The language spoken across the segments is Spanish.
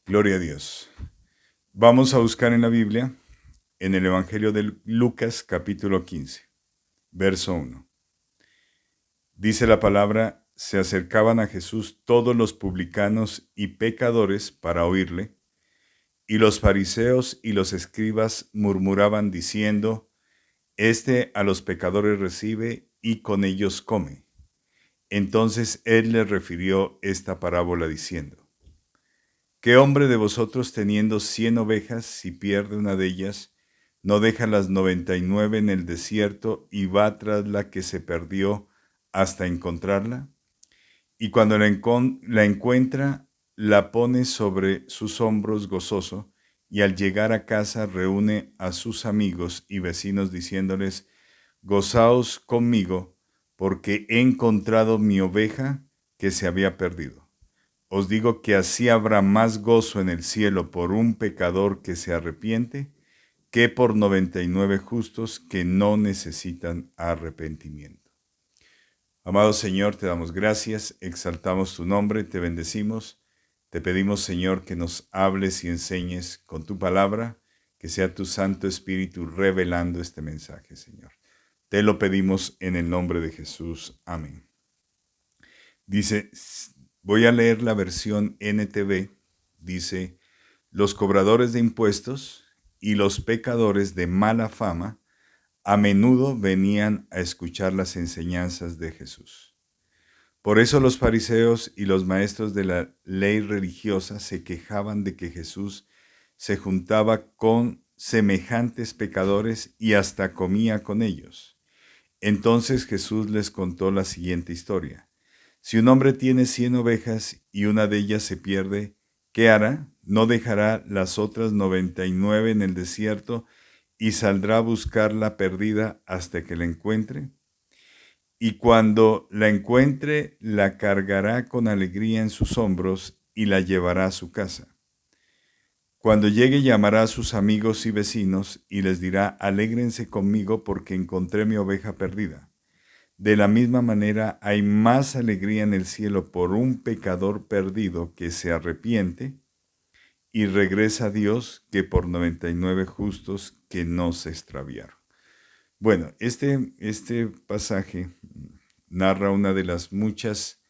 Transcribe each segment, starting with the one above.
Gloria a Dios. Vamos a buscar en la Biblia, en el Evangelio de Lucas capítulo 15, verso 1. Dice la palabra, se acercaban a Jesús todos los publicanos y pecadores para oírle, y los fariseos y los escribas murmuraban diciendo, Este a los pecadores recibe y con ellos come. Entonces él les refirió esta parábola diciendo, ¿qué hombre de vosotros teniendo 100 ovejas, si pierde una de ellas, no deja las 99 en el desierto y va tras la que se perdió hasta encontrarla? Y cuando la encuentra, la pone sobre sus hombros gozoso, y al llegar a casa reúne a sus amigos y vecinos diciéndoles, Gozaos conmigo, porque he encontrado mi oveja que se había perdido. Os digo que así habrá más gozo en el cielo por un pecador que se arrepiente que por 99 justos que no necesitan arrepentimiento. Amado Señor, te damos gracias, exaltamos tu nombre, te bendecimos. Te pedimos, Señor, que nos hables y enseñes con tu palabra, que sea tu Santo Espíritu revelando este mensaje, Señor. Te lo pedimos en el nombre de Jesús. Amén. Dice, voy a leer la versión NTV, dice, los cobradores de impuestos y los pecadores de mala fama a menudo venían a escuchar las enseñanzas de Jesús. Por eso los fariseos y los maestros de la ley religiosa se quejaban de que Jesús se juntaba con semejantes pecadores y hasta comía con ellos. Entonces Jesús les contó la siguiente historia. Si un hombre tiene 100 ovejas y una de ellas se pierde, ¿qué hará? ¿No dejará las otras 99 en el desierto y saldrá a buscar la perdida hasta que la encuentre? Y cuando la encuentre, la cargará con alegría en sus hombros y la llevará a su casa. Cuando llegue, llamará a sus amigos y vecinos y les dirá, alégrense conmigo porque encontré mi oveja perdida. De la misma manera, hay más alegría en el cielo por un pecador perdido que se arrepiente y regresa a Dios que por 99 justos que no se extraviaron. Bueno, este pasaje narra una de las muchas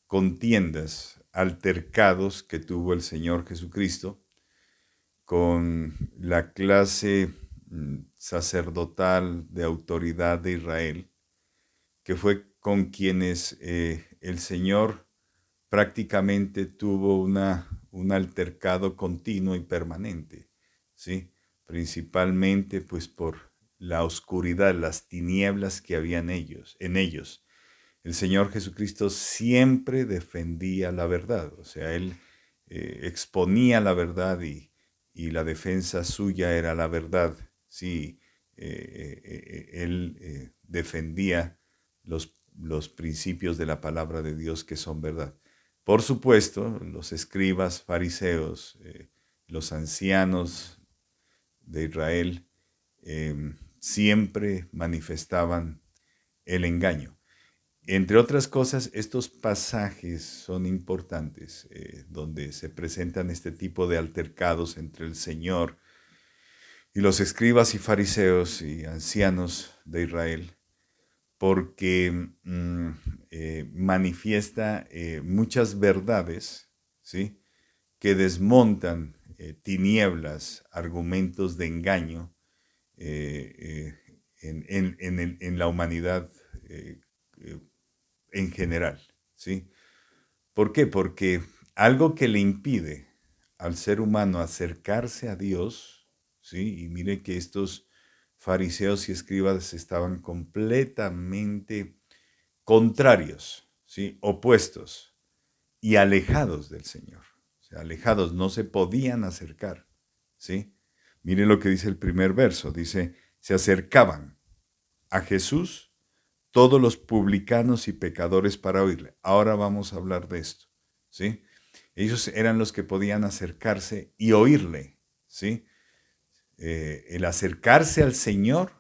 contiendas, altercados que tuvo el Señor Jesucristo con la clase sacerdotal de autoridad de Israel, que fue con quienes el Señor prácticamente tuvo un altercado continuo y permanente, ¿sí? Principalmente pues por la oscuridad, las tinieblas que había en ellos. El Señor Jesucristo siempre defendía la verdad, o sea, Él exponía la verdad y la defensa suya era la verdad, sí, Él defendía los principios de la palabra de Dios que son verdad. Por supuesto, los escribas, fariseos, los ancianos de Israel siempre manifestaban el engaño. Entre otras cosas, estos pasajes son importantes, donde se presentan este tipo de altercados entre el Señor y los escribas y fariseos y ancianos de Israel, porque manifiesta muchas verdades, ¿sí?, que desmontan tinieblas, argumentos de engaño en la humanidad en general, ¿sí? ¿Por qué? Porque algo que le impide al ser humano acercarse a Dios, ¿sí? Y mire que estos fariseos y escribas estaban completamente contrarios, ¿sí? Opuestos y alejados del Señor. O sea, alejados, no se podían acercar, ¿sí? Mire lo que dice el primer verso, dice, se acercaban a Jesús todos los publicanos y pecadores para oírle. Ahora vamos a hablar de esto, ¿sí? Ellos eran los que podían acercarse y oírle, ¿sí? El acercarse al Señor,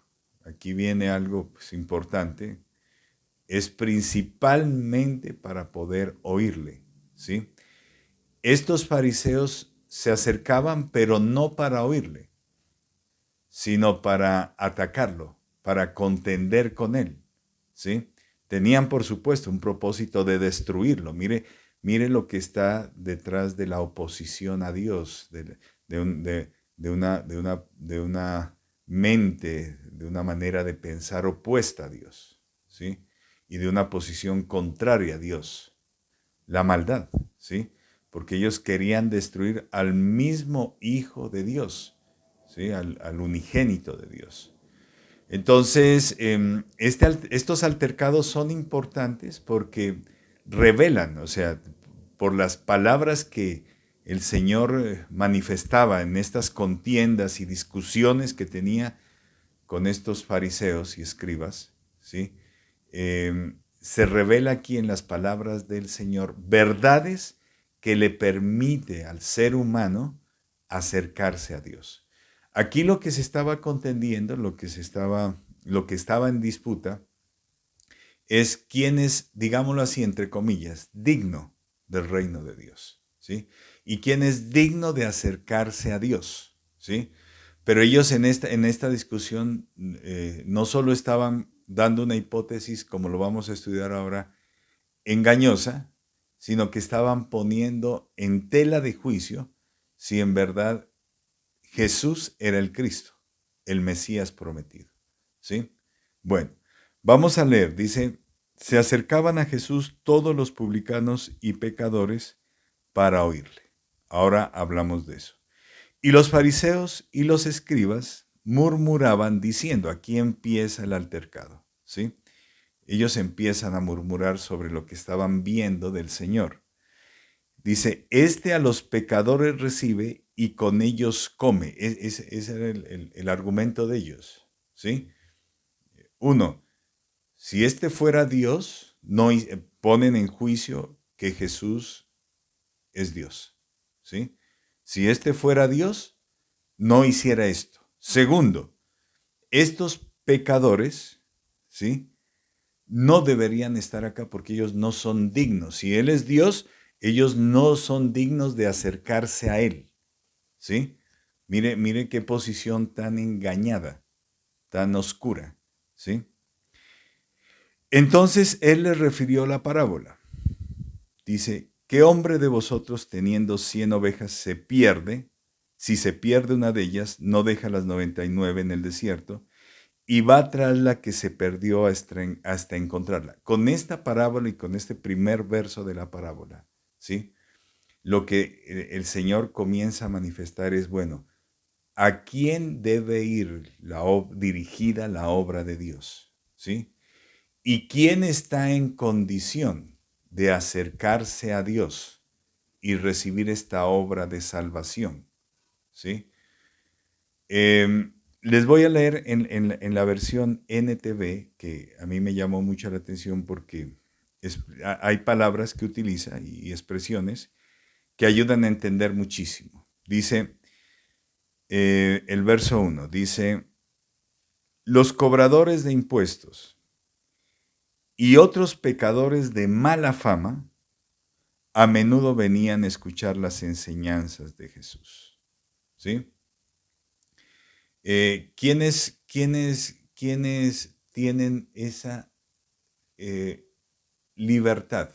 aquí viene algo pues, importante, es principalmente para poder oírle, ¿sí? Estos fariseos se acercaban, pero no para oírle, sino para atacarlo, para contender con él, ¿sí? Tenían, por supuesto, un propósito de destruirlo. Mire lo que está detrás de la oposición a Dios, de una mente, de una manera de pensar opuesta a Dios, ¿sí? Y de una posición contraria a Dios, la maldad, ¿sí? Porque ellos querían destruir al mismo Hijo de Dios, ¿sí? Al unigénito de Dios. Entonces, estos altercados son importantes porque revelan, o sea, por las palabras que el Señor manifestaba en estas contiendas y discusiones que tenía con estos fariseos y escribas, ¿sí? Se revela aquí en las palabras del Señor verdades que le permite al ser humano acercarse a Dios. Aquí lo que se estaba contendiendo, lo que estaba en disputa, es quién es, digámoslo así, entre comillas, digno del reino de Dios, ¿sí? Y quién es digno de acercarse a Dios, ¿sí? Pero ellos en esta discusión no solo estaban dando una hipótesis, como lo vamos a estudiar ahora, engañosa, sino que estaban poniendo en tela de juicio si en verdad Jesús era el Cristo, el Mesías prometido. ¿Sí? Bueno, vamos a leer. Dice, se acercaban a Jesús todos los publicanos y pecadores para oírle. Ahora hablamos de eso. Y los fariseos y los escribas murmuraban diciendo, aquí empieza el altercado. ¿Sí? Ellos empiezan a murmurar sobre lo que estaban viendo del Señor. Dice, este a los pecadores recibe y con ellos come. Ese era el argumento de ellos. ¿Sí? Uno, si este fuera Dios, no ponen en juicio que Jesús es Dios. ¿Sí? Si este fuera Dios, no hiciera esto. Segundo, estos pecadores, ¿sí? No deberían estar acá porque ellos no son dignos. Si Él es Dios, ellos no son dignos de acercarse a Él. ¿Sí? Mire qué posición tan engañada, tan oscura. ¿Sí? Entonces Él les refirió la parábola. Dice, ¿qué hombre de vosotros teniendo 100 ovejas se pierde? Si se pierde una de ellas, no deja las 99 en el desierto y va tras la que se perdió hasta encontrarla. Con esta parábola y con este primer verso de la parábola, ¿sí? Lo que el Señor comienza a manifestar es, bueno, ¿a quién debe ir dirigida la obra de Dios? ¿Sí? ¿Y quién está en condición de acercarse a Dios y recibir esta obra de salvación? ¿Sí? Les voy a leer en la versión NTV, que a mí me llamó mucho la atención porque hay palabras que utiliza y expresiones que ayudan a entender muchísimo. Dice, el verso 1, dice, los cobradores de impuestos y otros pecadores de mala fama a menudo venían a escuchar las enseñanzas de Jesús. ¿Sí? ¿Quiénes tienen esa libertad?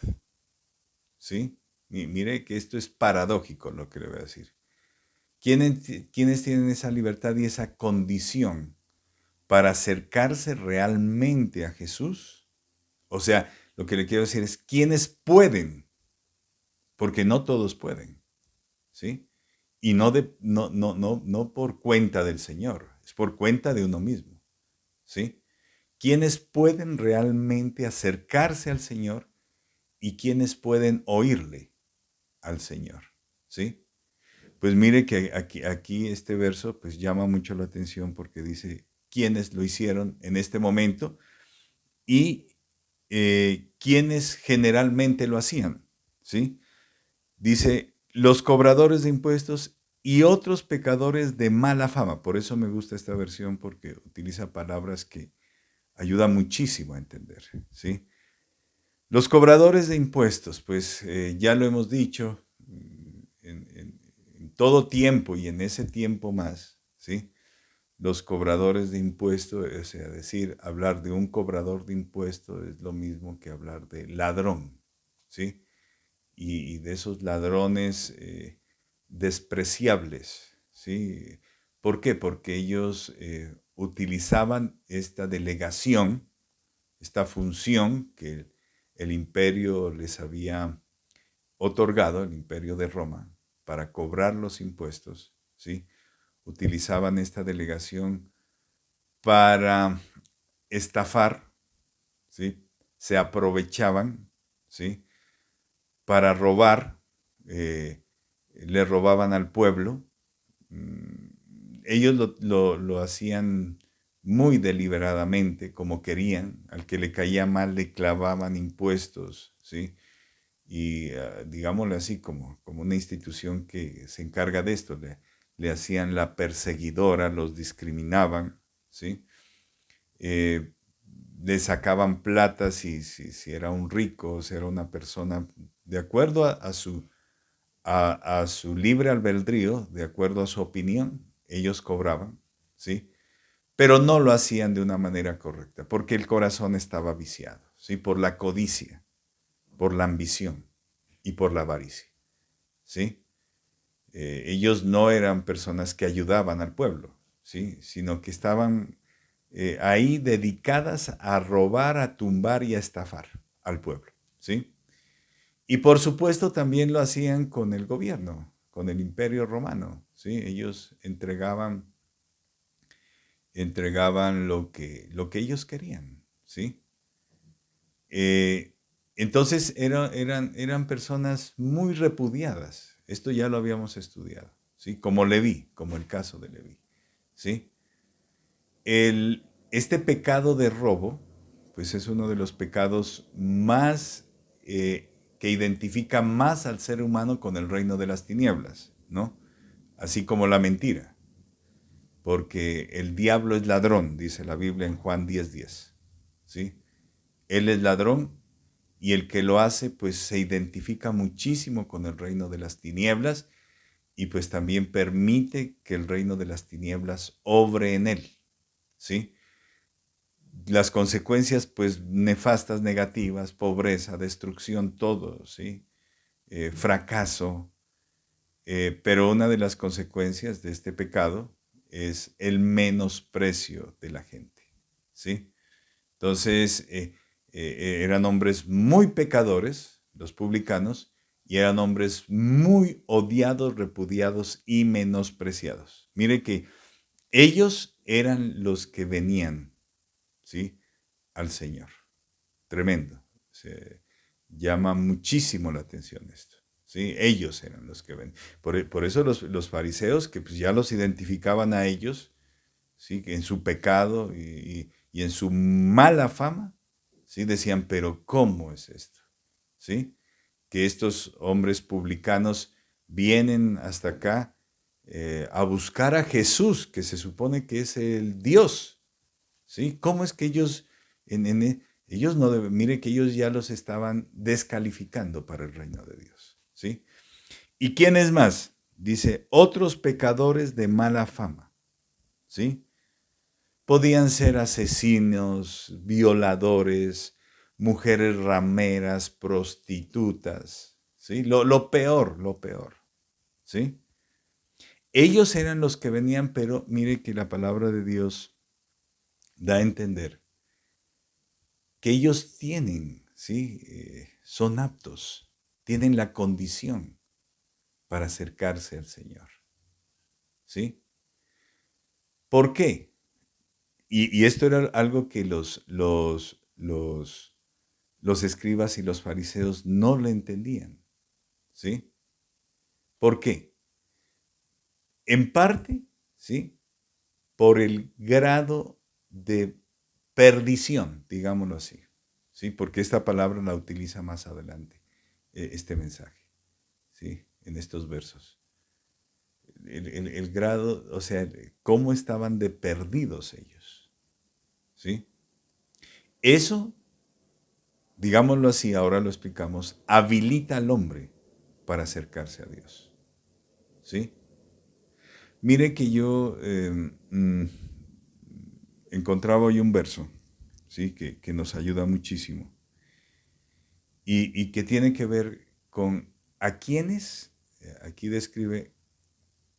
¿Sí? Mire que esto es paradójico lo que le voy a decir. ¿Quiénes tienen esa libertad y esa condición para acercarse realmente a Jesús? O sea, lo que le quiero decir es, ¿quiénes pueden? Porque no todos pueden, ¿sí? Y no por cuenta del Señor, es por cuenta de uno mismo, ¿sí? ¿Quiénes pueden realmente acercarse al Señor y quiénes pueden oírle al Señor? ¿Sí? Pues mire que aquí este verso pues llama mucho la atención porque dice quiénes lo hicieron en este momento y quiénes generalmente lo hacían, ¿sí? Dice, los cobradores de impuestos y otros pecadores de mala fama. Por eso me gusta esta versión porque utiliza palabras que ayudan muchísimo a entender, ¿sí? Los cobradores de impuestos, pues ya lo hemos dicho en todo tiempo y en ese tiempo más, ¿sí? Los cobradores de impuestos, o sea, hablar de un cobrador de impuestos es lo mismo que hablar de ladrón, ¿sí? Y de esos ladrones despreciables, ¿sí? ¿Por qué? Porque ellos utilizaban esta delegación, esta función que el imperio les había otorgado, el imperio de Roma, para cobrar los impuestos, ¿sí? Utilizaban esta delegación para estafar, ¿sí? Se aprovechaban, ¿sí? Para robar, eh, le robaban al pueblo. Ellos lo hacían muy deliberadamente, como querían. Al que le caía mal le clavaban impuestos, ¿sí? Y digámoslo así, como una institución que se encarga de esto, le hacían la perseguidora, los discriminaban, ¿sí? Eh, Le sacaban plata si era un rico, si era una persona, de acuerdo a su libre albedrío, de acuerdo a su opinión, ellos cobraban, ¿sí? Pero no lo hacían de una manera correcta, porque el corazón estaba viciado, ¿sí? Por la codicia, por la ambición y por la avaricia, ¿sí? Ellos no eran personas que ayudaban al pueblo, ¿sí? Sino que estaban ahí dedicadas a robar, a tumbar y a estafar al pueblo, ¿sí? Y por supuesto también lo hacían con el gobierno, con el imperio romano, ¿sí? Ellos entregaban lo que ellos querían, ¿sí? Eh, entonces eran personas muy repudiadas. Esto ya lo habíamos estudiado, ¿sí? Como Leví, como el caso de Leví, ¿sí? Este pecado de robo, pues es uno de los pecados más que identifica más al ser humano con el reino de las tinieblas, ¿no? Así como la mentira, porque el diablo es ladrón, dice la Biblia en Juan 10:10, ¿sí? Él es ladrón y el que lo hace, pues se identifica muchísimo con el reino de las tinieblas y pues también permite que el reino de las tinieblas obre en él, ¿sí? Las consecuencias, pues, nefastas, negativas, pobreza, destrucción, todo, ¿sí? Fracaso. Pero una de las consecuencias de este pecado es el menosprecio de la gente, ¿sí? Entonces, eran hombres muy pecadores, los publicanos, y eran hombres muy odiados, repudiados y menospreciados. Mire que ellos eran los que venían, ¿sí? Al Señor. Tremendo. Se llama muchísimo la atención esto. ¿Sí? Ellos eran los que ven. Por eso los fariseos, que pues ya los identificaban a ellos, ¿sí? Que en su pecado y en su mala fama, ¿sí? Decían, pero ¿cómo es esto? ¿Sí? Que estos hombres publicanos vienen hasta acá a buscar a Jesús, que se supone que es el Dios. ¿Sí? ¿Cómo es que ellos, ellos no deben, mire que ellos ya los estaban descalificando para el reino de Dios, ¿sí? ¿Y quién es más? Dice, otros pecadores de mala fama, ¿sí? Podían ser asesinos, violadores, mujeres rameras, prostitutas, ¿sí? Lo peor, ¿sí? Ellos eran los que venían, pero mire que la palabra de Dios da a entender que ellos tienen, ¿sí? Son aptos, tienen la condición para acercarse al Señor, ¿sí? ¿Por qué? Y esto era algo que los escribas y los fariseos no le entendían, ¿sí? ¿Por qué? En parte, ¿sí? Por el grado de perdición, digámoslo así, ¿sí? Porque esta palabra la utiliza más adelante, este mensaje, ¿sí? En estos versos. El grado, o sea, cómo estaban de perdidos ellos, ¿sí? Eso, digámoslo así, ahora lo explicamos, habilita al hombre para acercarse a Dios, ¿sí? Mire que yo encontraba hoy un verso, ¿sí? Que nos ayuda muchísimo y que tiene que ver con a quienes, aquí describe,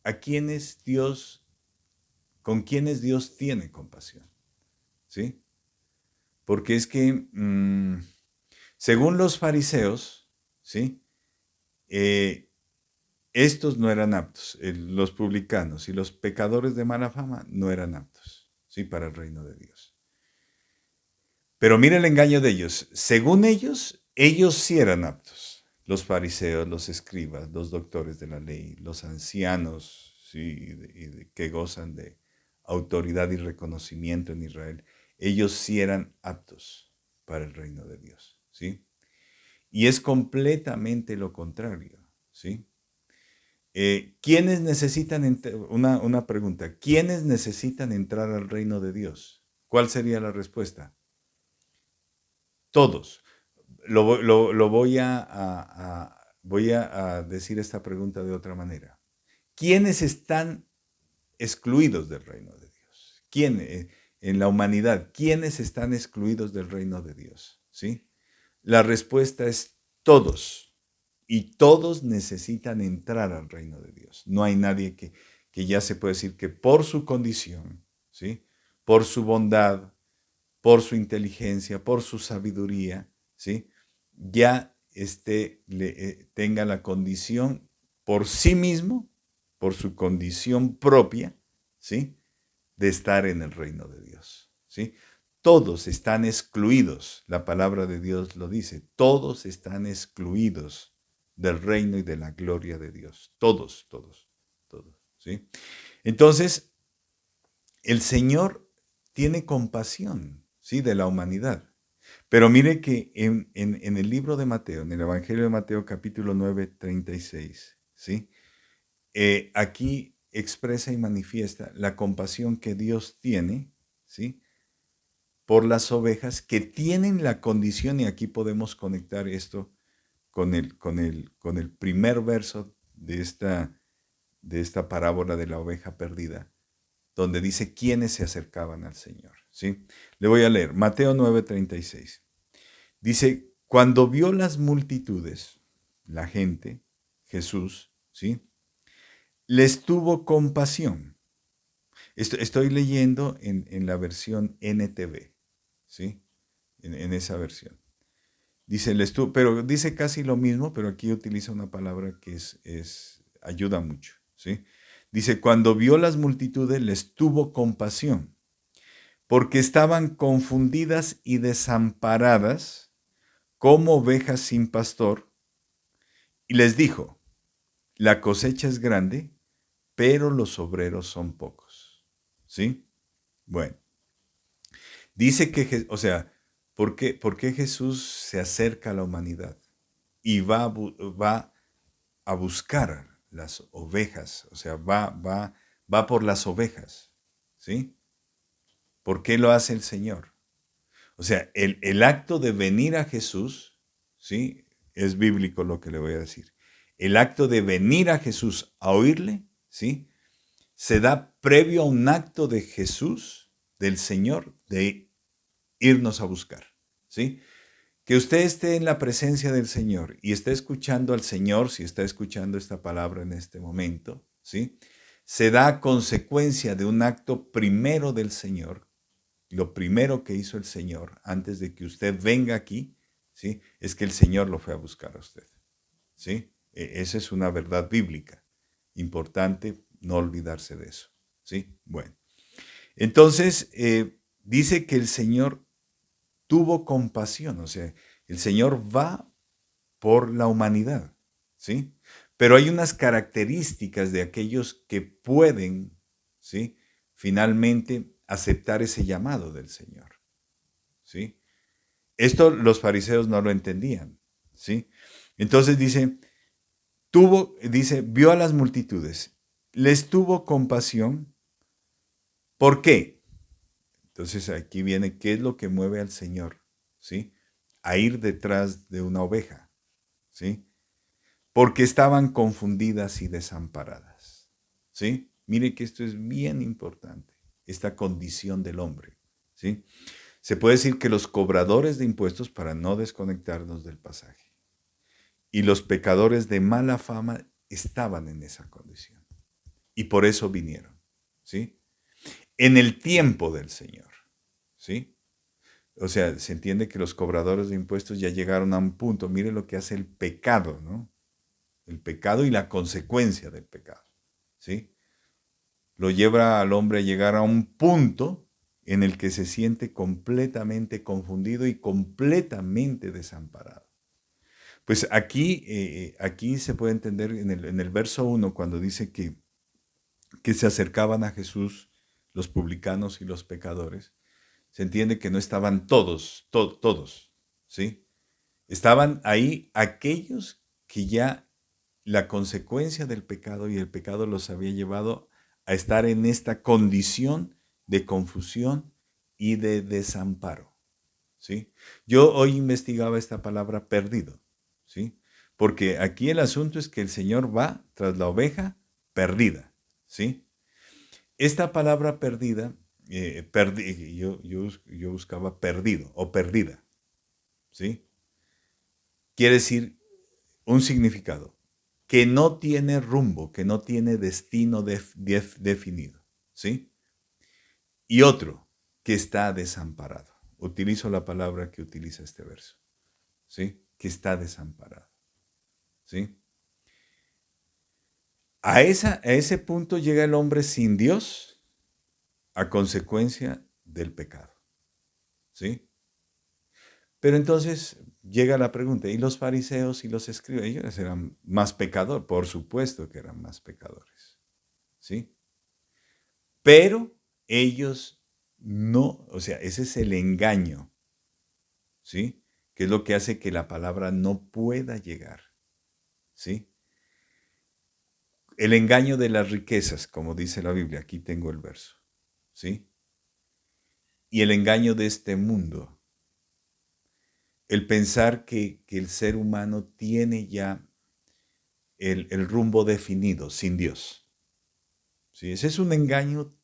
a quienes Dios, con quienes Dios tiene compasión, ¿sí? Porque es que, según los fariseos, ¿sí? Eh, estos no eran aptos, los publicanos y los pecadores de mala fama no eran aptos, ¿sí? Para el reino de Dios. Pero mire el engaño de ellos. Según ellos, ellos sí eran aptos. Los fariseos, los escribas, los doctores de la ley, los ancianos, ¿sí? Que gozan de autoridad y reconocimiento en Israel, ellos sí eran aptos para el reino de Dios, ¿sí? Y es completamente lo contrario, ¿sí? ¿Quiénes necesitan, una pregunta, ¿quiénes necesitan entrar al reino de Dios? ¿Cuál sería la respuesta? Todos. Lo voy a decir esta pregunta de otra manera. ¿Quiénes están excluidos del reino de Dios? ¿Quién en la humanidad? ¿Quiénes están excluidos del reino de Dios? ¿Sí? La respuesta es todos. Y todos necesitan entrar al reino de Dios. No hay nadie que ya se puede decir que por su condición, ¿sí? Por su bondad, por su inteligencia, por su sabiduría, ¿sí? Ya tenga la condición por sí mismo, por su condición propia, ¿sí? De estar en el reino de Dios, ¿sí? Todos están excluidos, la palabra de Dios lo dice, todos están excluidos del reino y de la gloria de Dios, todos, todos, todos, ¿sí? Entonces, el Señor tiene compasión, ¿sí? De la humanidad. Pero mire que en el libro de Mateo, en el Evangelio de Mateo capítulo 9, 36, ¿sí? Aquí expresa y manifiesta la compasión que Dios tiene, ¿sí? Por las ovejas que tienen la condición, y aquí podemos conectar esto con el primer verso de esta parábola de la oveja perdida, donde dice quiénes se acercaban al Señor, ¿sí? Le voy a leer, Mateo 9:36. Dice, cuando vio las multitudes, la gente, Jesús, ¿sí? Les tuvo compasión. Estoy leyendo en la versión NTV, ¿sí? En esa versión. Dice, pero dice casi lo mismo, pero aquí utiliza una palabra que ayuda mucho, ¿sí? Dice, cuando vio las multitudes, les tuvo compasión, porque estaban confundidas y desamparadas como ovejas sin pastor, y les dijo, la cosecha es grande, pero los obreros son pocos. ¿Sí? Bueno, dice que, o sea, ¿por qué Jesús se acerca a la humanidad y va a buscar las ovejas? O sea, va por las ovejas. ¿Sí? ¿Por qué lo hace el Señor? O sea, el acto de venir a Jesús, ¿sí? Es bíblico lo que le voy a decir. El acto de venir a Jesús a oírle, ¿sí? Se da previo a un acto de Jesús, del Señor, de irnos a buscar, ¿sí? Que usted esté en la presencia del Señor y esté escuchando al Señor, si está escuchando esta palabra en este momento, ¿sí? Se da a consecuencia de un acto primero del Señor. Lo primero que hizo el Señor antes de que usted venga aquí, ¿sí? Es que el Señor lo fue a buscar a usted, ¿sí? Esa es una verdad bíblica. Importante no olvidarse de eso, ¿sí? Bueno, entonces dice que el Señor tuvo compasión, o sea, el Señor va por la humanidad, ¿sí? Pero hay unas características de aquellos que pueden, ¿sí? Finalmente aceptar ese llamado del Señor, ¿sí? Esto los fariseos no lo entendían, ¿sí? Entonces vio a las multitudes, les tuvo compasión. ¿Por qué? Entonces aquí viene qué es lo que mueve al Señor, ¿sí? A ir detrás de una oveja, ¿sí? Porque estaban confundidas y desamparadas, ¿sí? Mire que esto es bien importante, esta condición del hombre, ¿sí? Se puede decir que los cobradores de impuestos, para no desconectarnos del pasaje, y los pecadores de mala fama estaban en esa condición. Y por eso vinieron, ¿sí? En el tiempo del Señor, ¿sí? O sea, se entiende que los cobradores de impuestos ya llegaron a un punto. Mire lo que hace el pecado, ¿no? El pecado y la consecuencia del pecado, ¿sí? Lo lleva al hombre a llegar a un punto en el que se siente completamente confundido y completamente desamparado. Pues aquí se puede entender en el verso 1 cuando dice que se acercaban a Jesús los publicanos y los pecadores. Se entiende que no estaban todos, ¿sí? Estaban ahí aquellos que ya la consecuencia del pecado y el pecado los había llevado a estar en esta condición de confusión y de desamparo, ¿sí? Yo hoy investigaba esta palabra perdido, ¿sí? Porque aquí el asunto es que el Señor va tras la oveja perdida, ¿sí? Esta palabra perdida, yo buscaba perdido o perdida, ¿sí? Quiere decir un significado, que no tiene rumbo, que no tiene destino definido, ¿sí? Y otro, que está desamparado. Utilizo la palabra que utiliza este verso, ¿sí? Que está desamparado, ¿sí? A ese punto llega el hombre sin Dios a consecuencia del pecado, ¿sí? Pero entonces llega la pregunta, ¿y los fariseos y los escribas? Ellos eran más pecadores, por supuesto que eran más pecadores, ¿sí? Pero ellos no, o sea, ese es el engaño, ¿sí? Que es lo que hace que la palabra no pueda llegar, ¿sí? El engaño de las riquezas, como dice la Biblia, aquí tengo el verso, ¿sí? Y el engaño de este mundo, el pensar que el ser humano tiene ya el rumbo definido sin Dios, ¿sí? Ese es un engaño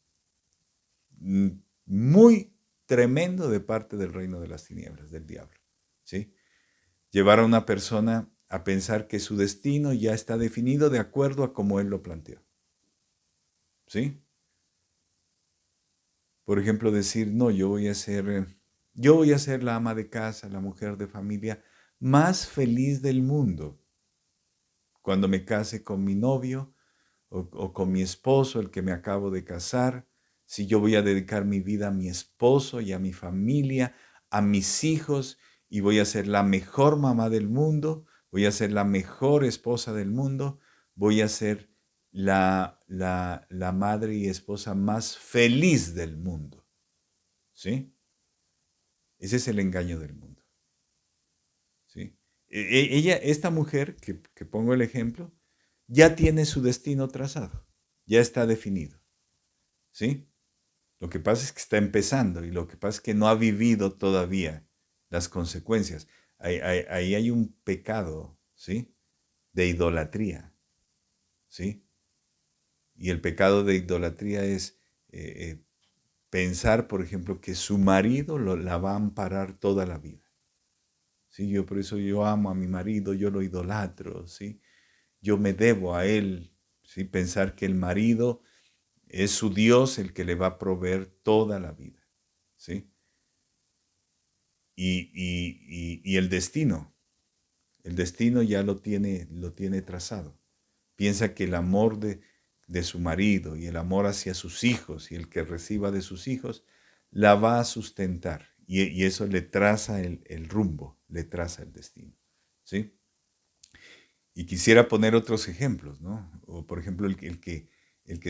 mm, muy tremendo de parte del reino de las tinieblas, del diablo, ¿sí? Llevar a una persona a pensar que su destino ya está definido de acuerdo a como él lo planteó, ¿sí? Por ejemplo, decir, no, yo voy a ser la ama de casa, la mujer de familia más feliz del mundo cuando me case con mi novio o con mi esposo, el que me acabo de casar, si yo voy a dedicar mi vida a mi esposo y a mi familia, a mis hijos, y voy a ser la mejor mamá del mundo, voy a ser la mejor esposa del mundo, voy a ser la madre y esposa más feliz del mundo. ¿Sí? Ese es el engaño del mundo. ¿Sí? Esta mujer, que pongo el ejemplo, ya tiene su destino trazado, ya está definido. ¿Sí? Lo que pasa es que está empezando y lo que pasa es que no ha vivido todavía las consecuencias. Ahí hay un pecado, ¿sí? De idolatría, ¿sí? Y el pecado de idolatría es pensar, por ejemplo, que su marido la va a amparar toda la vida. ¿Sí? Por eso yo amo a mi marido, yo lo idolatro, ¿sí? Yo me debo a él, ¿sí? Pensar que el marido es su Dios el que le va a proveer toda la vida, ¿sí? Y el destino ya lo tiene trazado. Piensa que el amor de su marido y el amor hacia sus hijos y el que reciba de sus hijos la va a sustentar y eso le traza el rumbo, le traza el destino, ¿sí? Y quisiera poner otros ejemplos, ¿no? O por ejemplo el que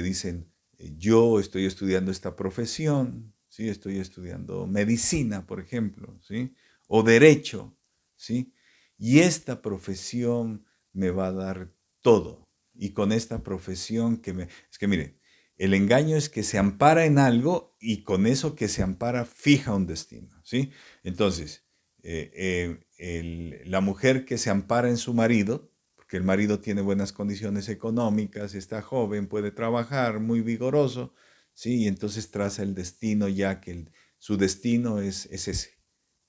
dicen, yo estoy estudiando esta profesión, ¿sí? Estoy estudiando medicina, por ejemplo, ¿sí? O derecho, ¿sí? Y esta profesión me va a dar todo. Y con esta profesión Es que mire, el engaño es que se ampara en algo y con eso que se ampara fija un destino, ¿sí? Entonces, la mujer que se ampara en su marido, porque el marido tiene buenas condiciones económicas, está joven, puede trabajar, muy vigoroso, ¿sí? Y entonces traza el destino ya que su destino es ese,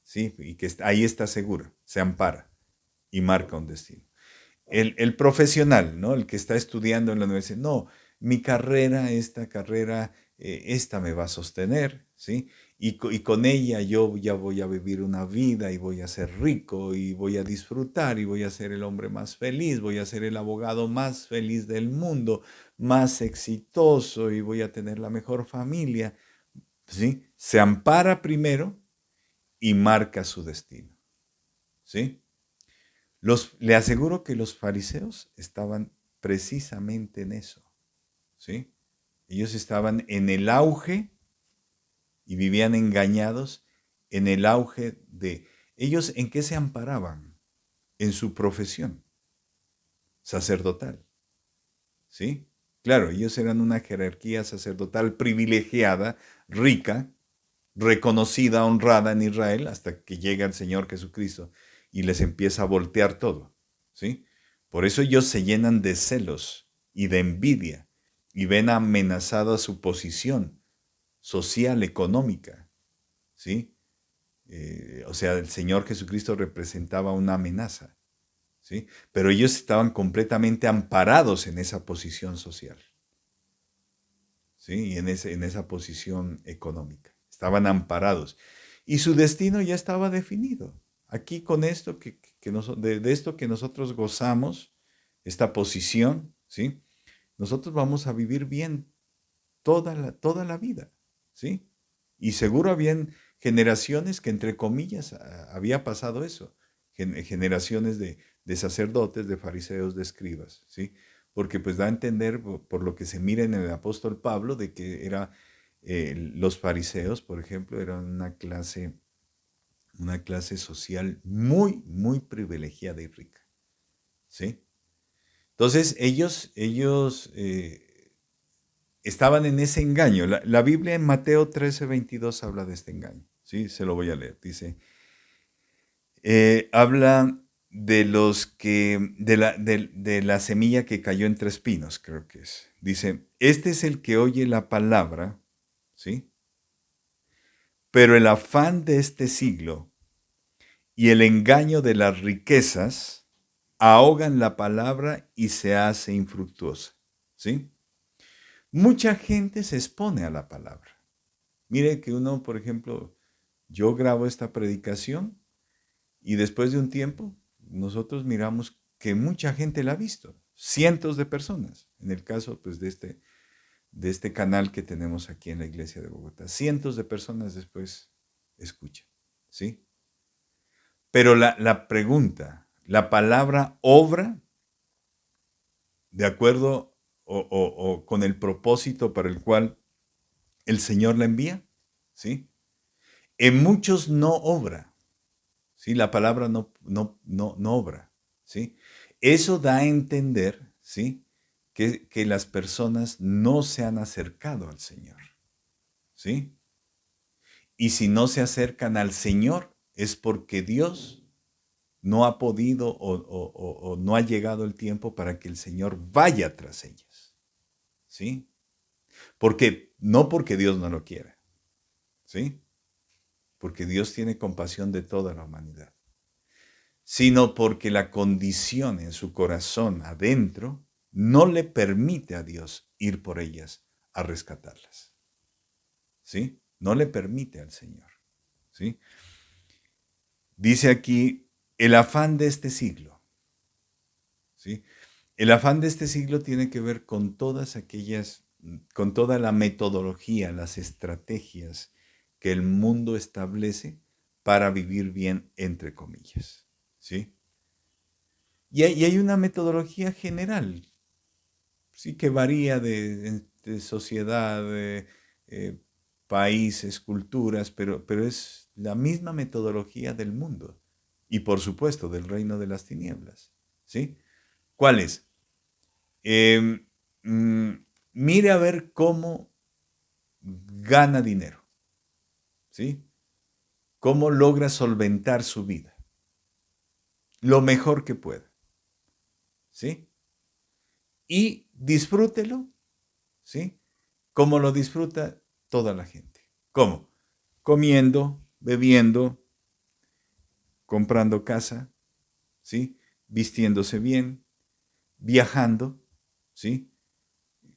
¿sí? Y que ahí está segura, se ampara y marca un destino. El profesional, ¿no? El que está estudiando en la universidad, no, mi carrera, esta carrera, esta me va a sostener, ¿sí? Y con ella yo ya voy a vivir una vida y voy a ser rico y voy a disfrutar y voy a ser el hombre más feliz, voy a ser el abogado más feliz del mundo, más exitoso y voy a tener la mejor familia, ¿sí? Se ampara primero y marca su destino, ¿sí? Le aseguro que los fariseos estaban precisamente en eso, ¿sí? Ellos estaban en el auge y vivían engañados en el auge de... ¿Ellos en qué se amparaban? En su profesión sacerdotal, ¿sí? Claro, ellos eran una jerarquía sacerdotal privilegiada, rica, reconocida, honrada en Israel, hasta que llega el Señor Jesucristo y les empieza a voltear todo, ¿sí? Por eso ellos se llenan de celos y de envidia y ven amenazada su posición social, económica, ¿sí? O sea, el Señor Jesucristo representaba una amenaza, ¿sí? Pero ellos estaban completamente amparados en esa posición social, ¿sí? Y en esa posición económica. Estaban amparados. Y su destino ya estaba definido. Aquí con esto de esto que nosotros gozamos, esta posición, ¿sí? Nosotros vamos a vivir bien toda la vida, ¿sí? Y seguro habían generaciones que, entre comillas, había pasado eso. Generaciones de sacerdotes, de fariseos, de escribas, ¿sí? Porque pues da a entender, por lo que se mira en el apóstol Pablo, de que los fariseos, por ejemplo, eran una clase social muy, muy privilegiada y rica, ¿sí? Entonces ellos estaban en ese engaño. La Biblia en Mateo 13:22 habla de este engaño, ¿sí? Se lo voy a leer. Dice, habla de de la semilla que cayó entre espinos, creo que es. Dice, este es el que oye la palabra, ¿sí? Pero el afán de este siglo y el engaño de las riquezas ahogan la palabra y se hace infructuosa, ¿sí? Mucha gente se expone a la palabra. Mire que uno, por ejemplo, yo grabo esta predicación y después de un tiempo nosotros miramos que mucha gente la ha visto, cientos de personas, en el caso pues de este canal que tenemos aquí en la iglesia de Bogotá, cientos de personas después escuchan, ¿sí? Pero la pregunta, ¿la palabra obra de acuerdo o con el propósito para el cual el Señor la envía? ¿Sí? En muchos no obra, ¿sí? La palabra no obra, ¿sí? Eso da a entender, ¿sí? Que las personas no se han acercado al Señor, ¿sí? Y si no se acercan al Señor es porque Dios no ha podido o no ha llegado el tiempo para que el Señor vaya tras ellas, ¿sí? No porque Dios no lo quiera, ¿sí? Porque Dios tiene compasión de toda la humanidad, sino porque la condición en su corazón adentro no le permite a Dios ir por ellas a rescatarlas, ¿sí? No le permite al Señor, ¿sí? Dice aquí, el afán de este siglo, ¿sí? El afán de este siglo tiene que ver con con toda la metodología, las estrategias que el mundo establece para vivir bien, entre comillas, ¿sí? Y hay una metodología general, sí, que varía de sociedad, eh, países, culturas, pero es la misma metodología del mundo y por supuesto del reino de las tinieblas, ¿sí? ¿Cuál es? Em, mm, Mire a ver cómo gana dinero, ¿sí? Cómo logra solventar su vida, lo mejor que pueda. ¿sí? Y disfrútelo, ¿sí? Como lo disfruta toda la gente. ¿Cómo? Comiendo, bebiendo, comprando casa, ¿sí? Vistiéndose bien, viajando, ¿sí?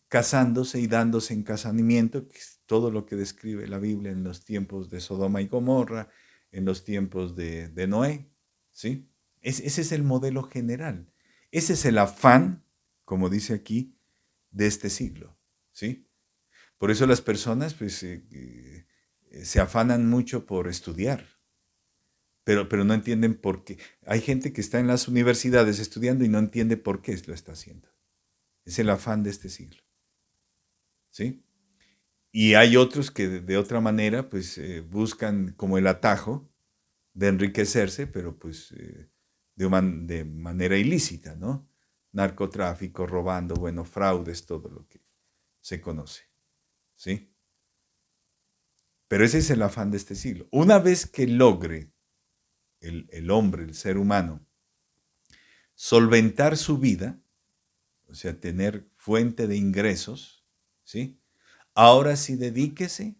Casándose y dándose en casamiento, que es todo lo que describe la Biblia en los tiempos de Sodoma y Gomorra, en los tiempos de Noé, ¿sí? Ese es el modelo general. Ese es el afán, como dice aquí, de este siglo, ¿sí? Por eso las personas pues, se afanan mucho por estudiar, pero no entienden por qué. Hay gente que está en las universidades estudiando y no entiende por qué lo está haciendo. Es el afán de este siglo, ¿sí? Y hay otros que de otra manera pues buscan como el atajo de enriquecerse, pero pues de manera ilícita, ¿no? Narcotráfico, robando, bueno, fraudes, todo lo que se conoce, ¿sí? Pero ese es el afán de este siglo. Una vez que logre el hombre, el ser humano, solventar su vida, o sea, tener fuente de ingresos, ¿sí? Ahora sí dedíquese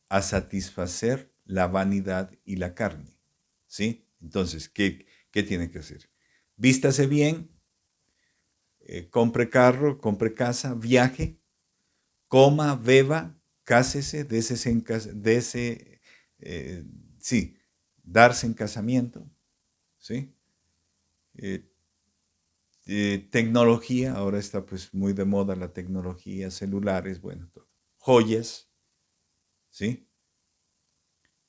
a satisfacer la vanidad y la carne, ¿sí? Entonces, ¿qué tiene que hacer? Vístase bien, compre carro, compre casa, viaje, coma, beba, cásese, dese, eh, sí, darse en casamiento, ¿sí? Eh, tecnología, ahora está pues muy de moda la tecnología, celulares, bueno, todo. Joyas, ¿sí?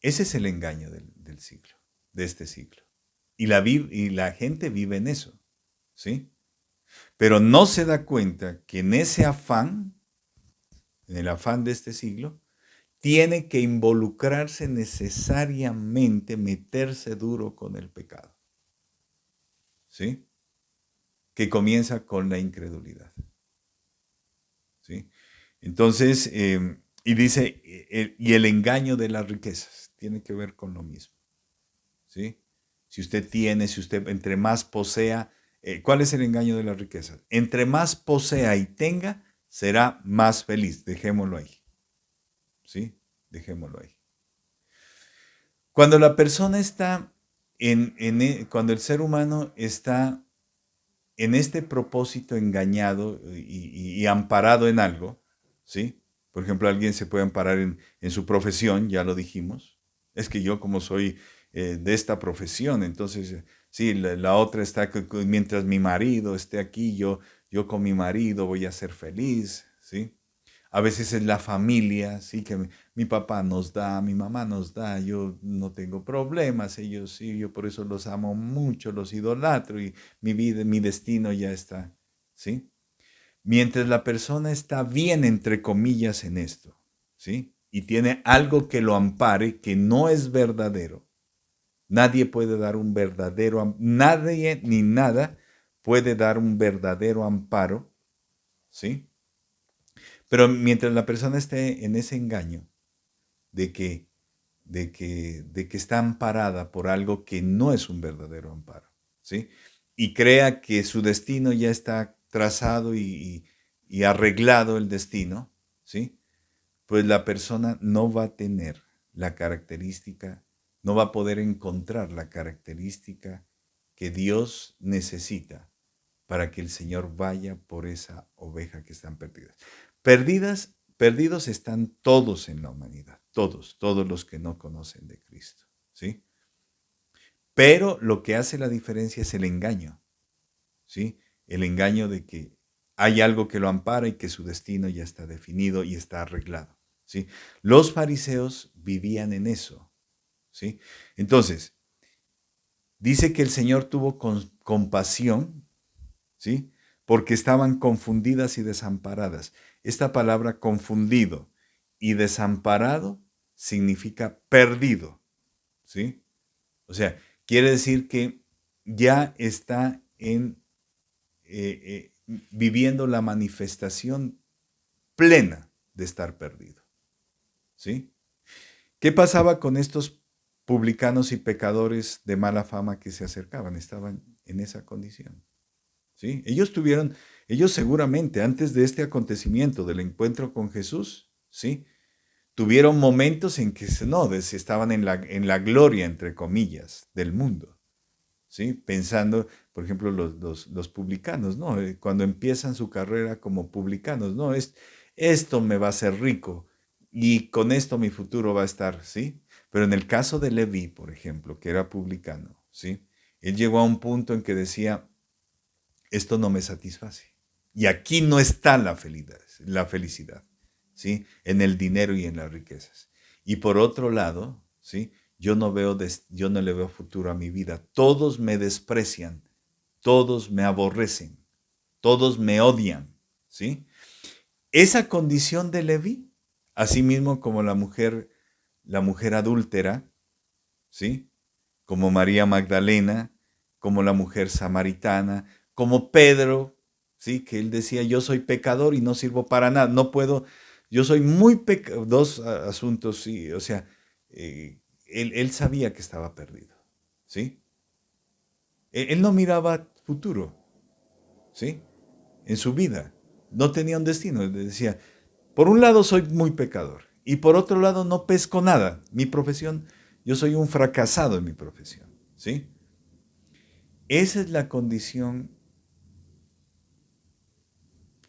Ese es el engaño del siglo, de este siglo. Y la gente vive en eso, ¿sí? Pero no se da cuenta que en ese afán, en el afán de este siglo, tiene que involucrarse necesariamente, meterse duro con el pecado, ¿sí? Que comienza con la incredulidad, ¿sí? Entonces, y dice, y el engaño de las riquezas tiene que ver con lo mismo, ¿sí? Si usted tiene, si usted entre más posea, ¿cuál es el engaño de las riquezas? Entre más posea y tenga, será más feliz. Dejémoslo ahí, ¿sí? Dejémoslo ahí. Cuando la persona está cuando el ser humano está en este propósito engañado y amparado en algo, ¿sí? Por ejemplo, alguien se puede amparar en su profesión, ya lo dijimos. Es que yo como soy de esta profesión, entonces, sí, la otra está, mientras mi marido esté aquí, yo con mi marido voy a ser feliz, ¿sí? A veces es la familia, sí, que mi papá nos da, mi mamá nos da, yo no tengo problemas, ellos sí, yo por eso los amo mucho, los idolatro y mi vida, mi destino ya está, ¿sí? Mientras la persona está bien, entre comillas, en esto, ¿sí? Y tiene algo que lo ampare, que no es verdadero. Nadie puede dar un verdadero, nadie ni nada puede dar un verdadero amparo, ¿sí? Pero mientras la persona esté en ese engaño de que está amparada por algo que no es un verdadero amparo, ¿sí? Y crea que su destino ya está trazado y arreglado el destino, ¿sí? Pues la persona no va a tener la característica, no va a poder encontrar la característica que Dios necesita para que el Señor vaya por esa oveja que están perdidas. Perdidos están todos en la humanidad, todos los que no conocen de Cristo, ¿sí? Pero lo que hace la diferencia es el engaño, ¿sí? El engaño de que hay algo que lo ampara y que su destino ya está definido y está arreglado, ¿sí? Los fariseos vivían en eso, ¿sí? Entonces, dice que el Señor tuvo compasión, ¿sí? Porque estaban confundidas y desamparadas. Esta palabra confundido y desamparado significa perdido, ¿sí? O sea, quiere decir que ya está viviendo la manifestación plena de estar perdido, ¿sí? ¿Qué pasaba con estos publicanos y pecadores de mala fama que se acercaban? Estaban en esa condición, ¿sí? Ellos seguramente antes de este acontecimiento del encuentro con Jesús, ¿sí? Tuvieron momentos en que no, estaban en la gloria, entre comillas, del mundo, ¿sí? Pensando, por ejemplo, los publicanos, ¿no? Cuando empiezan su carrera como publicanos, ¿no? Esto me va a hacer rico y con esto mi futuro va a estar, ¿sí? Pero en el caso de Leví, por ejemplo, que era publicano, ¿sí? Él llegó a un punto en que decía, esto no me satisface. Y aquí no está la felicidad, ¿sí? En el dinero y en las riquezas. Y por otro lado, ¿sí? Yo no le veo futuro a mi vida. Todos me desprecian, todos me aborrecen, todos me odian, ¿sí? Esa condición de Leví, así mismo como la mujer adúltera, ¿sí? Como María Magdalena, como la mujer samaritana, como Pedro, ¿sí? Que él decía, yo soy pecador y no sirvo para nada, no puedo, yo soy muy pecador, dos asuntos, sí, o sea, él sabía que estaba perdido, ¿sí? Él no miraba futuro, ¿sí? En su vida, no tenía un destino, él decía, por un lado soy muy pecador y por otro lado no pesco nada, mi profesión, yo soy un fracasado en mi profesión, ¿sí? Esa es la condición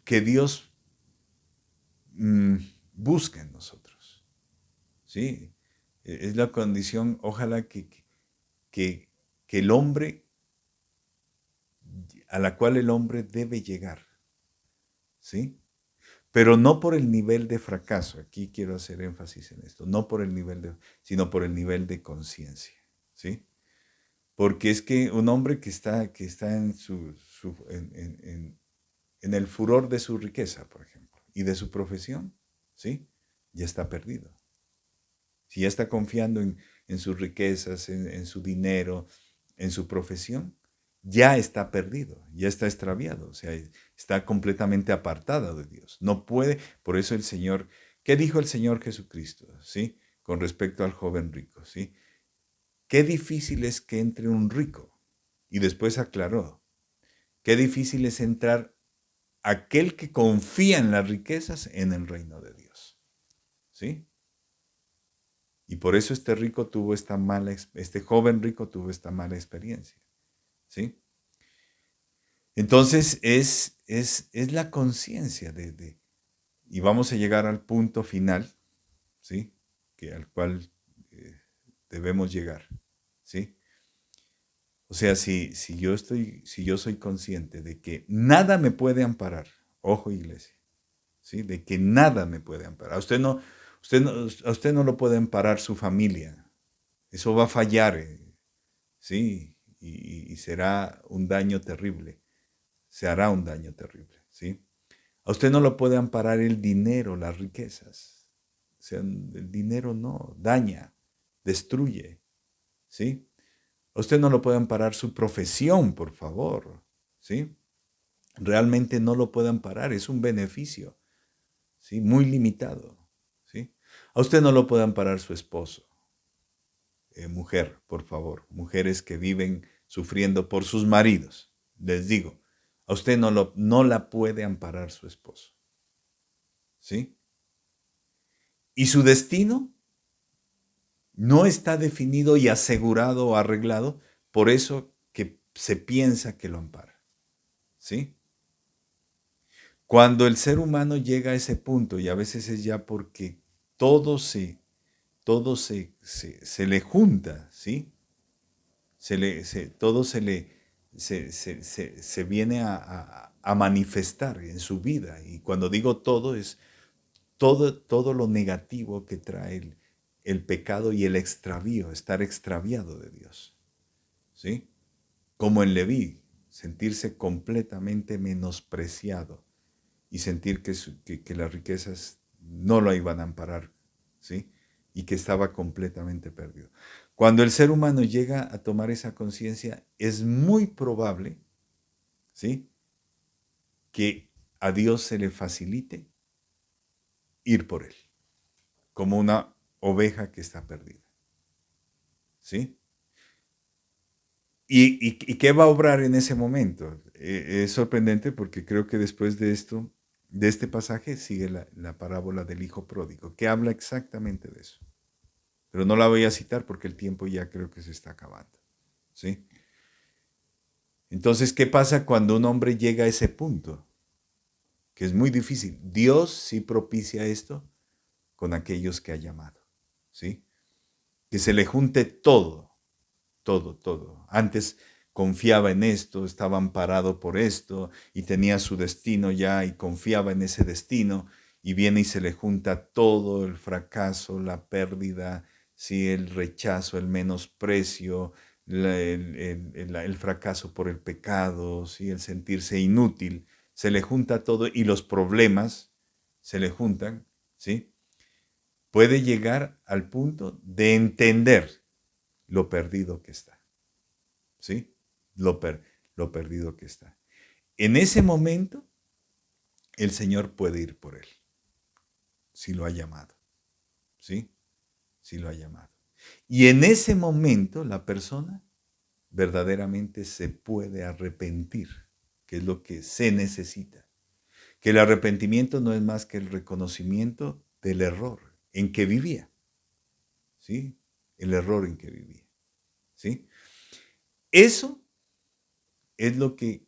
que Dios mm, busca en nosotros. ¿Sí? Es la condición, ojalá que, que el hombre, a la cual el hombre debe llegar. ¿Sí? Pero no por el nivel de fracaso, aquí quiero hacer énfasis en esto, no por el nivel de, sino por el nivel de conciencia. ¿Sí? Porque es que un hombre que está en, en el furor de su riqueza, por ejemplo, y de su profesión, ¿sí? Ya está perdido. Si ya está confiando en sus riquezas, en su dinero, en su profesión, ya está perdido, ya está extraviado, o sea, está completamente apartado de Dios. No puede, por eso el Señor, ¿qué dijo el Señor Jesucristo? ¿Sí? Con respecto al joven rico, ¿sí? Qué difícil es que entre un rico. Y después aclaró, qué difícil es entrar aquel que confía en las riquezas en el reino de Dios. ¿Sí? Y por eso este rico tuvo esta mala, este joven rico tuvo esta mala experiencia. ¿Sí? Entonces es la conciencia y vamos a llegar al punto final, ¿sí? Que al cual debemos llegar. ¿Sí? O sea, si yo soy consciente de que nada me puede amparar, ojo iglesia, ¿sí? De que nada me puede amparar. A usted no lo puede amparar su familia. Eso va a fallar, ¿sí? Y será un daño terrible. Se hará un daño terrible, ¿sí? A usted no lo puede amparar el dinero, las riquezas. O sea, el dinero no, daña, destruye, ¿sí? A usted no lo puede amparar su profesión, por favor, ¿sí? Realmente no lo puede amparar, es un beneficio, ¿sí? Muy limitado, ¿sí? A usted no lo puede amparar su esposo. Mujer, por favor, mujeres que viven sufriendo por sus maridos, les digo, a usted no la puede amparar su esposo, ¿sí? Y su destino no está definido y asegurado o arreglado, por eso que se piensa que lo ampara, ¿sí? Cuando el ser humano llega a ese punto, y a veces es ya porque todo se, se le junta, ¿sí? Todo se viene a manifestar en su vida. Y cuando digo todo, es todo lo negativo que trae el pecado y el extravío, estar extraviado de Dios. ¿Sí? Como en Leví, sentirse completamente menospreciado y sentir que las riquezas no lo iban a amparar, ¿sí? Y que estaba completamente perdido. Cuando el ser humano llega a tomar esa conciencia, es muy probable, ¿sí? Que a Dios se le facilite ir por él, como una oveja que está perdida, ¿sí? ¿Y qué va a obrar en ese momento? es sorprendente porque creo que después de esto, de este pasaje, sigue la parábola del hijo pródigo, que habla exactamente de eso. Pero no la voy a citar porque el tiempo ya creo que se está acabando. ¿Sí? Entonces, ¿qué pasa cuando un hombre llega a ese punto? Que es muy difícil. Dios sí propicia esto con aquellos que ha llamado. ¿Sí? Que se le junte todo, todo, todo. Antes confiaba en esto, estaba amparado por esto y tenía su destino ya y confiaba en ese destino y viene y se le junta todo el fracaso, la pérdida, ¿sí? El rechazo, el menosprecio, el fracaso por el pecado, ¿sí? El sentirse inútil, se le junta todo y los problemas se le juntan, ¿sí? Puede llegar al punto de entender lo perdido que está. ¿Sí? Lo perdido que está. En ese momento, el Señor puede ir por él, si lo ha llamado. ¿Sí? Si lo ha llamado. Y en ese momento, la persona verdaderamente se puede arrepentir, que es lo que se necesita. Que el arrepentimiento no es más que el reconocimiento del error en que vivía. ¿Sí? El error en que vivía. ¿Sí? Eso es lo que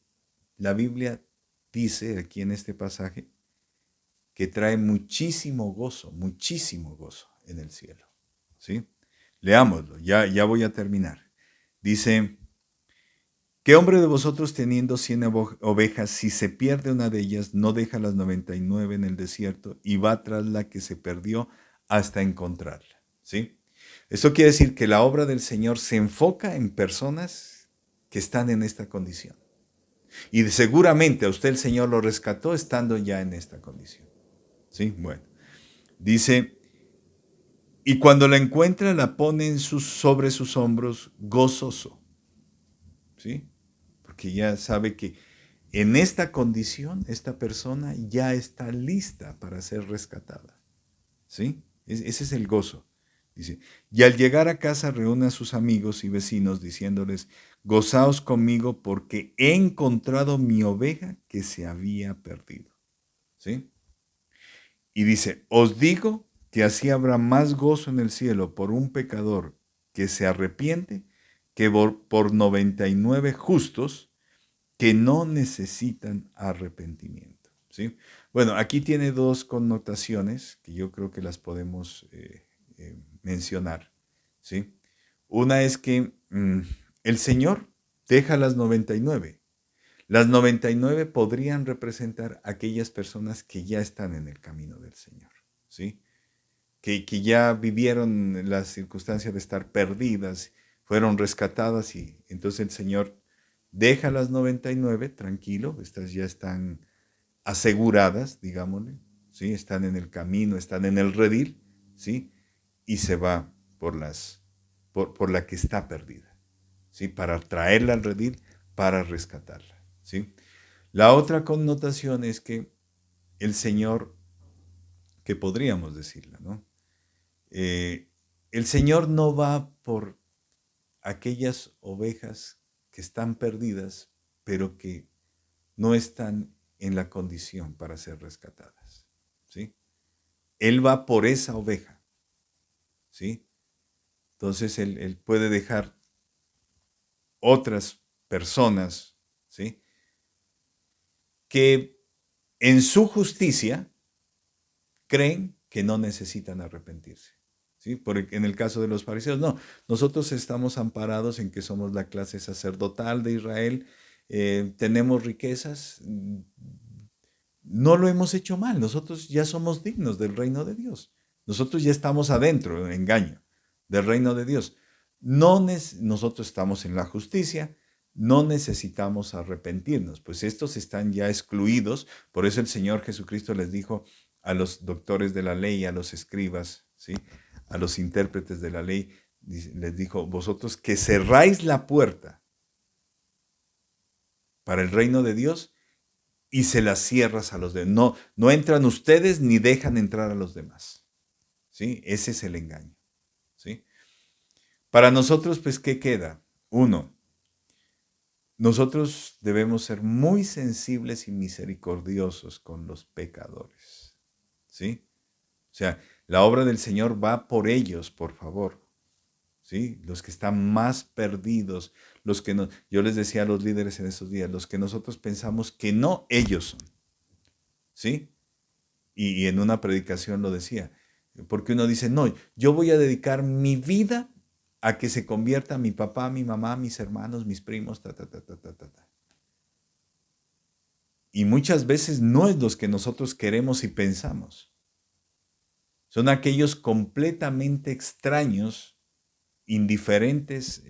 la Biblia dice aquí en este pasaje, que trae muchísimo gozo en el cielo. ¿Sí? Leámoslo, ya voy a terminar. Dice, ¿qué hombre de vosotros teniendo 100 ovejas, si se pierde una de ellas, no deja las 99 en el desierto y va tras la que se perdió hasta encontrarla? ¿Sí? Esto quiere decir que la obra del Señor se enfoca en personas que están en esta condición. Y seguramente a usted el Señor lo rescató estando ya en esta condición. ¿Sí? Bueno. Dice, y cuando la encuentra la pone sobre sus hombros gozoso. ¿Sí? Porque ya sabe que en esta condición esta persona ya está lista para ser rescatada. ¿Sí? Ese es el gozo. Dice, y al llegar a casa reúne a sus amigos y vecinos diciéndoles, gozaos conmigo porque he encontrado mi oveja que se había perdido. ¿Sí? Y dice, os digo que así habrá más gozo en el cielo por un pecador que se arrepiente que por 99 justos que no necesitan arrepentimiento. ¿Sí? Bueno, aquí tiene dos connotaciones que yo creo que las podemos mencionar. ¿Sí? Una es que el Señor deja las 99. Las 99 podrían representar aquellas personas que ya están en el camino del Señor, ¿sí? Que ya vivieron la circunstancia de estar perdidas, fueron rescatadas y entonces el Señor deja las 99, tranquilo, estas ya están aseguradas, digámosle, ¿sí? Están en el camino, están en el redil, ¿sí? Y se va por la que está perdida, ¿sí? Para traerla al redil, para rescatarla, ¿sí? La otra connotación es que el Señor, que podríamos decirla, ¿no? El Señor no va por aquellas ovejas que están perdidas, pero que no están en la condición para ser rescatadas, ¿sí? Él va por esa oveja, ¿sí? Entonces él puede dejar otras personas, ¿sí? Que en su justicia creen que no necesitan arrepentirse. ¿Sí? En el caso de los fariseos, no, nosotros estamos amparados en que somos la clase sacerdotal de Israel, tenemos riquezas, no lo hemos hecho mal, nosotros ya somos dignos del reino de Dios, nosotros ya estamos adentro, engaño, del reino de Dios. Nosotros estamos en la justicia, no necesitamos arrepentirnos, pues estos están ya excluidos, por eso el Señor Jesucristo les dijo a los doctores de la ley, a los escribas, ¿sí? A los intérpretes de la ley, les dijo, vosotros que cerráis la puerta para el reino de Dios y se la cierras a los demás. No, no entran ustedes ni dejan entrar a los demás. ¿Sí? Ese es el engaño. ¿Sí? Para nosotros, pues, ¿qué queda? Uno, nosotros debemos ser muy sensibles y misericordiosos con los pecadores, ¿sí? O sea, la obra del Señor va por ellos, por favor, ¿sí? Los que están más perdidos, los que no, yo les decía a los líderes en estos días, los que nosotros pensamos que no, ellos son, ¿sí? Y en una predicación lo decía, porque uno dice, no, yo voy a dedicar mi vida a que se convierta mi papá, mi mamá, mis hermanos, mis primos, ta, ta, ta, ta, ta, ta, ta. Y muchas veces no es los que nosotros queremos y pensamos. Son aquellos completamente extraños, indiferentes,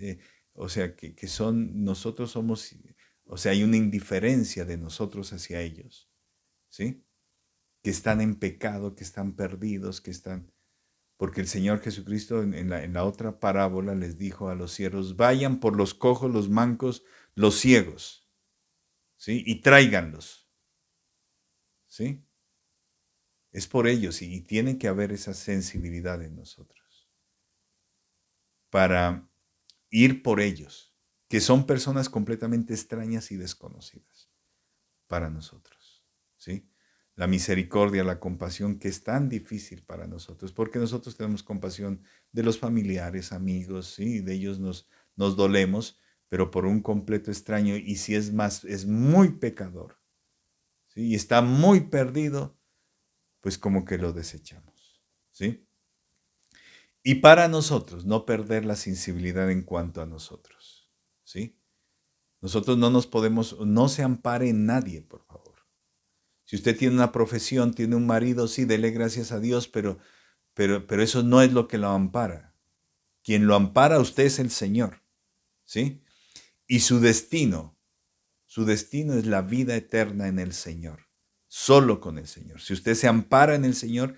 o sea, que son, nosotros somos, o sea, hay una indiferencia de nosotros hacia ellos, ¿sí? Que están en pecado, que están perdidos, que están... Porque el Señor Jesucristo en la otra parábola les dijo a los siervos, vayan por los cojos, los mancos, los ciegos, ¿sí? Y tráiganlos, ¿sí? Es por ellos y tiene que haber esa sensibilidad en nosotros para ir por ellos, que son personas completamente extrañas y desconocidas para nosotros, ¿sí? La misericordia, la compasión, que es tan difícil para nosotros, porque nosotros tenemos compasión de los familiares, amigos, ¿sí? De ellos nos dolemos, pero por un completo extraño, y si es más, es muy pecador, ¿sí? Y está muy perdido, pues como que lo desechamos, ¿sí? Y para nosotros, no perder la sensibilidad en cuanto a nosotros, ¿sí? Nosotros no nos podemos, no se ampare en nadie, por favor. Si usted tiene una profesión, tiene un marido, sí, dele gracias a Dios, pero eso no es lo que lo ampara. Quien lo ampara a usted es el Señor, ¿sí? Y su destino es la vida eterna en el Señor, solo con el Señor. Si usted se ampara en el Señor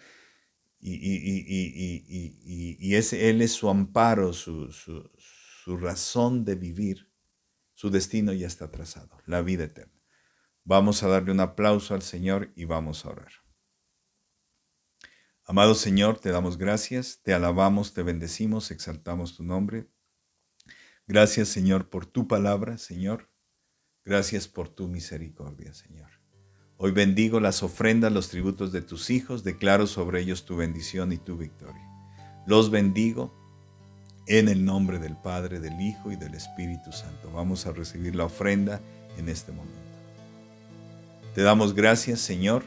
Él es su amparo, su razón de vivir, su destino ya está trazado, la vida eterna. Vamos a darle un aplauso al Señor y vamos a orar. Amado Señor, te damos gracias, te alabamos, te bendecimos, exaltamos tu nombre. Gracias, Señor, por tu palabra, Señor. Gracias por tu misericordia, Señor. Hoy bendigo las ofrendas, los tributos de tus hijos, declaro sobre ellos tu bendición y tu victoria. Los bendigo en el nombre del Padre, del Hijo y del Espíritu Santo. Vamos a recibir la ofrenda en este momento. Te damos gracias, Señor.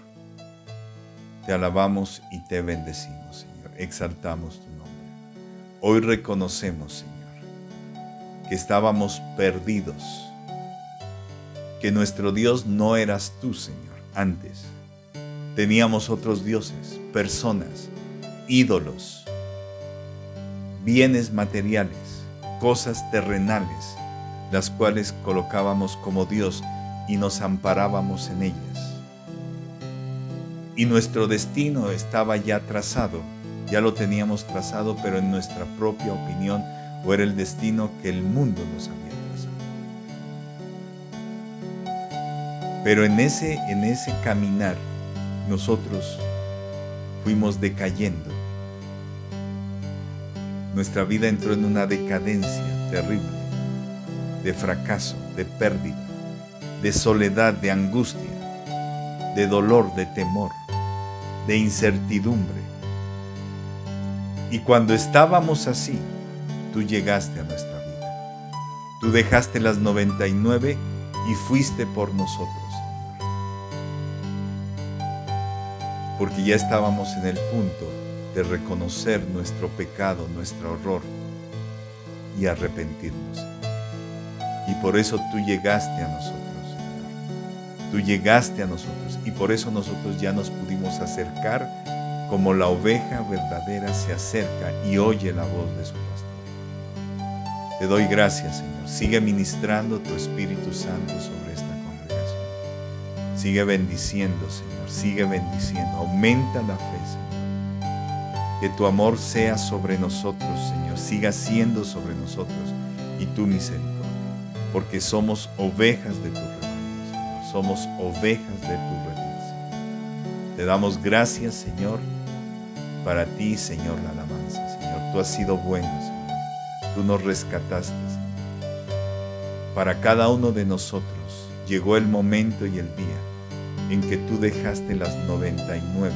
Te alabamos y te bendecimos, Señor. Exaltamos tu nombre. Hoy reconocemos, Señor, que estábamos perdidos, que nuestro Dios no eras tú, Señor, antes. Teníamos otros dioses, personas, ídolos, bienes materiales, cosas terrenales, las cuales colocábamos como Dios y nos amparábamos en ellas. Y nuestro destino estaba ya trazado, ya lo teníamos trazado, pero en nuestra propia opinión, o era el destino que el mundo nos había trazado. Pero en ese caminar, nosotros fuimos decayendo. Nuestra vida entró en una decadencia terrible, de fracaso, de pérdida, de soledad, de angustia, de dolor, de temor, de incertidumbre. Y cuando estábamos así, tú llegaste a nuestra vida. Tú dejaste las 99 y fuiste por nosotros, Señor. Porque ya estábamos en el punto de reconocer nuestro pecado, nuestro horror y arrepentirnos. Y por eso tú llegaste a nosotros, Señor. Tú llegaste a nosotros y por eso nosotros ya nos pudimos acercar como la oveja verdadera se acerca y oye la voz de su pastor. Te doy gracias, Señor. Sigue ministrando tu Espíritu Santo sobre esta congregación. Sigue bendiciendo, Señor. Sigue bendiciendo. Aumenta la fe, Señor. Que tu amor sea sobre nosotros, Señor. Siga siendo sobre nosotros y tu misericordia. Porque somos ovejas de tu rebaño, Señor. Somos ovejas de tu redil, Señor. Te damos gracias, Señor. Para ti, Señor, la alabanza, Señor. Tú has sido bueno, Señor. Tú nos rescataste, Señor. Para cada uno de nosotros llegó el momento y el día en que tú dejaste las 99.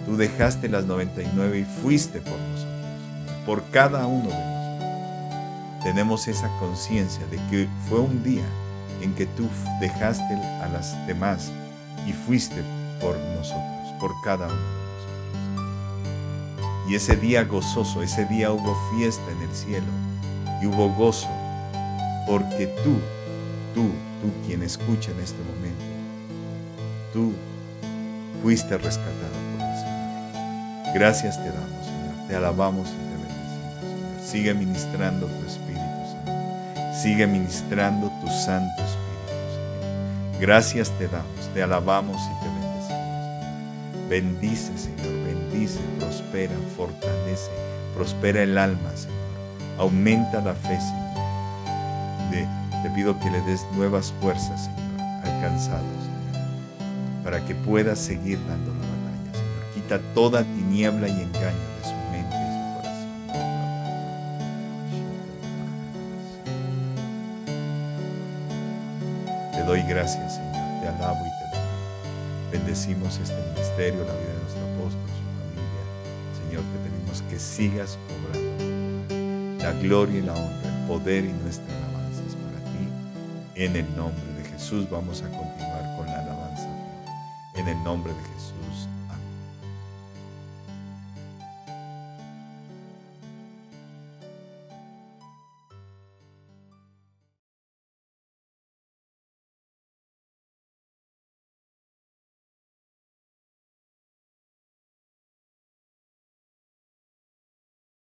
Tú dejaste las 99 y fuiste por nosotros, por cada uno de nosotros. Tenemos esa conciencia de que fue un día en que tú dejaste a las demás y fuiste por nosotros, por cada uno de nosotros. Y ese día gozoso, ese día hubo fiesta en el cielo y hubo gozo, porque tú quien escucha en este momento, tú fuiste rescatado por el Señor. Gracias te damos, Señor. Te alabamos y te bendecimos, Señor. Sigue ministrando tu Espíritu Santo. Sigue ministrando tu Santo Espíritu, Señor. Gracias te damos, te alabamos y te bendecimos, Señor. Bendice, Señor, bendice, prospera, fortalece, prospera el alma, Señor. Aumenta la fe, Señor. Te pido que le des nuevas fuerzas, Señor, al cansado, Señor, para que pueda seguir dando la batalla, Señor. Quita toda tiniebla y engaño de su mente y su corazón. Te doy gracias, Señor. Te alabo y te bendigo. Bendecimos este ministerio, la vida de nuestro apóstol, su familia. Señor, te pedimos que sigas obrando. La gloria y la honra, el poder y nuestra alabanza es para ti. En el nombre de Jesús vamos a continuar con la alabanza. En el nombre de Jesús.